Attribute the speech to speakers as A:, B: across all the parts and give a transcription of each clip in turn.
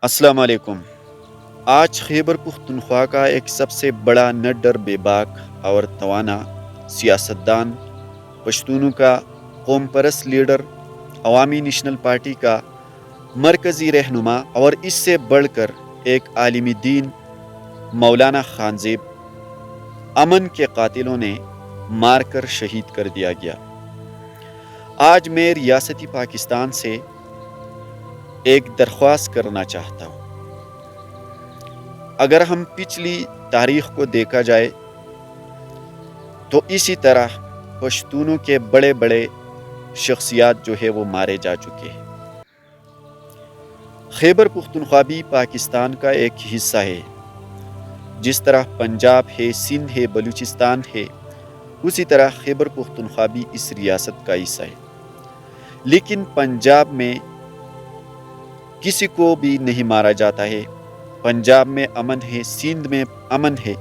A: السلام علیکم۔ آج خیبر پختونخوا کا ایک سب سے بڑا نہ ڈر بے باک اور توانا سیاستدان، پشتونوں کا قوم پرست لیڈر، عوامی نیشنل پارٹی کا مرکزی رہنما اور اس سے بڑھ کر ایک عالم دین مولانا خانزیب امن کے قاتلوں نے مار کر شہید کر دیا گیا۔ آج میں ریاستی پاکستان سے ایک درخواست کرنا چاہتا ہوں۔ اگر ہم پچھلی تاریخ کو دیکھا جائے تو اسی طرح پشتونوں کے بڑے بڑے شخصیات جو ہے وہ مارے جا چکے ہیں۔ خیبر پختونخوا بھی پاکستان کا ایک حصہ ہے۔ جس طرح پنجاب ہے، سندھ ہے، بلوچستان ہے، اسی طرح خیبر پختونخوا بھی اس ریاست کا حصہ ہے۔ لیکن پنجاب میں کسی کو بھی نہیں مارا جاتا ہے، پنجاب میں امن ہے، سندھ میں امن ہے،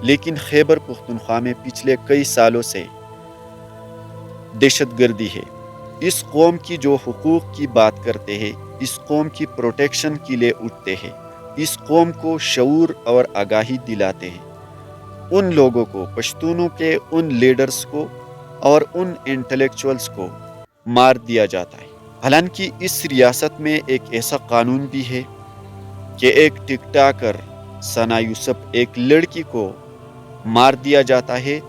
A: لیکن خیبر پختونخوا میں پچھلے کئی سالوں سے دہشت گردی ہے۔ اس قوم کی جو حقوق کی بات کرتے ہیں، اس قوم کی پروٹیکشن کے لیے اٹھتے ہیں، اس قوم کو شعور اور آگاہی دلاتے ہیں، ان لوگوں کو، پشتونوں کے ان لیڈرز کو اور ان انٹلیکچوئلز کو مار دیا جاتا ہے۔ حالانکہ اس ریاست میں ایک ایسا قانون بھی ہے کہ ایک ٹک ٹاکر ثنا یوسف، ایک لڑکی کو مار دیا جاتا ہے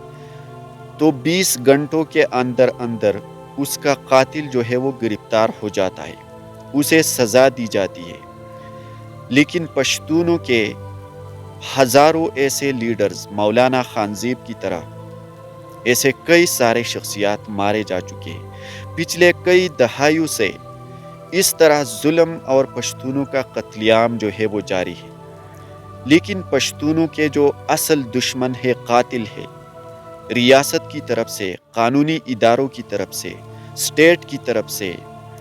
A: تو 20 گھنٹوں کے اندر اندر اس کا قاتل جو ہے وہ گرفتار ہو جاتا ہے، اسے سزا دی جاتی ہے۔ لیکن پشتونوں کے ہزاروں ایسے لیڈرز، مولانا خانزیب کی طرح ایسے کئی سارے شخصیات مارے جا چکے ہیں۔ پچھلے کئی دہائیوں سے اس طرح ظلم اور پشتونوں کا قتل عام جو ہے وہ جاری ہے۔ لیکن پشتونوں کے جو اصل دشمن ہے، قاتل ہے، ریاست کی طرف سے، قانونی اداروں کی طرف سے، اسٹیٹ کی طرف سے،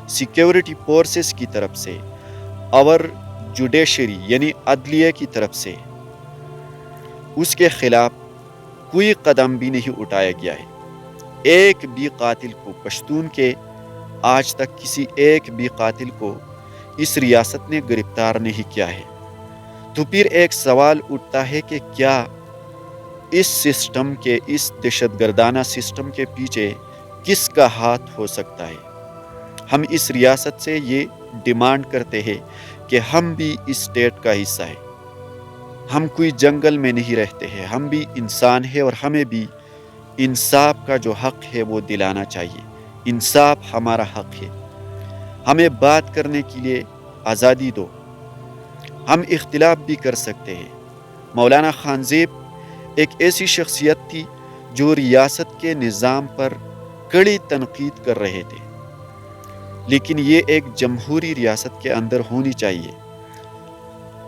A: سیکیورٹی فورسز کی طرف سے اور جوڈیشری یعنی عدلیہ کی طرف سے اس کے خلاف کوئی قدم بھی نہیں اٹھایا گیا ہے۔ ایک بھی قاتل کو، پشتون کے آج تک کسی ایک بھی قاتل کو اس ریاست نے گرفتار نہیں کیا ہے۔ تو پھر ایک سوال اٹھتا ہے کہ کیا اس سسٹم کے، اس دہشت گردانہ سسٹم کے پیچھے کس کا ہاتھ ہو سکتا ہے؟ ہم اس ریاست سے یہ ڈیمانڈ کرتے ہیں کہ ہم بھی اس اسٹیٹ کا حصہ ہے۔ ہم کوئی جنگل میں نہیں رہتے ہیں، ہم بھی انسان ہیں اور ہمیں بھی انصاف کا جو حق ہے وہ دلانا چاہیے۔ انصاف ہمارا حق ہے، ہمیں بات کرنے کے لیے آزادی دو، ہم اختلاف بھی کر سکتے ہیں۔ مولانا خانزیب ایک ایسی شخصیت تھی جو ریاست کے نظام پر کڑی تنقید کر رہے تھے، لیکن یہ ایک جمہوری ریاست کے اندر ہونی چاہیے۔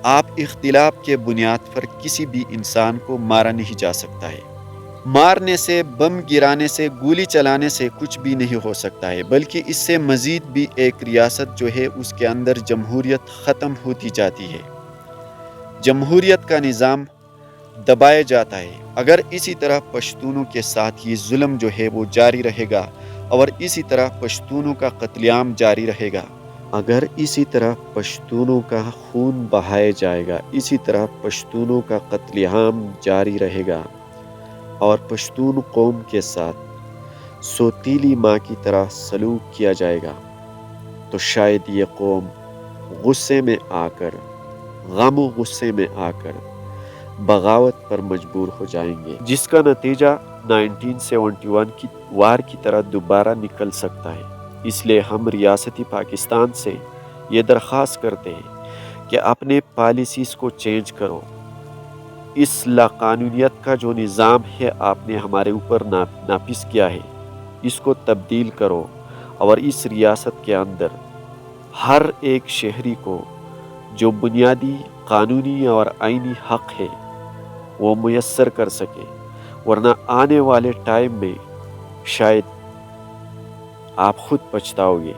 A: آپ اختلاف کے بنیاد پر کسی بھی انسان کو مارا نہیں جا سکتا ہے۔ مارنے سے، بم گرانے سے، گولی چلانے سے کچھ بھی نہیں ہو سکتا ہے، بلکہ اس سے مزید بھی ایک ریاست جو ہے اس کے اندر جمہوریت ختم ہوتی جاتی ہے، جمہوریت کا نظام دبایا جاتا ہے۔ اگر اسی طرح پشتونوں کے ساتھ یہ ظلم جو ہے وہ جاری رہے گا اور اسی طرح پشتونوں کا قتل عام جاری رہے گا، اگر اسی طرح پشتونوں کا خون بہایا جائے گا، اسی طرح پشتونوں کا قتل عام جاری رہے گا اور پشتون قوم کے ساتھ سوتیلی ماں کی طرح سلوک کیا جائے گا، تو شاید یہ قوم غصے میں آ کر، غم و غصے میں آ کر بغاوت پر مجبور ہو جائیں گے، جس کا نتیجہ 1971 کی وار کی طرح دوبارہ نکل سکتا ہے۔ اس لیے ہم ریاستی پاکستان سے یہ درخواست کرتے ہیں کہ اپنے پالیسیز کو چینج کرو۔ اس لاقانونیت کا جو نظام ہے آپ نے ہمارے اوپر نافذ کیا ہے، اس کو تبدیل کرو اور اس ریاست کے اندر ہر ایک شہری کو جو بنیادی قانونی اور آئینی حق ہے وہ میسر کر سکے، ورنہ آنے والے ٹائم میں شاید آپ خود پچھتاؤ گے۔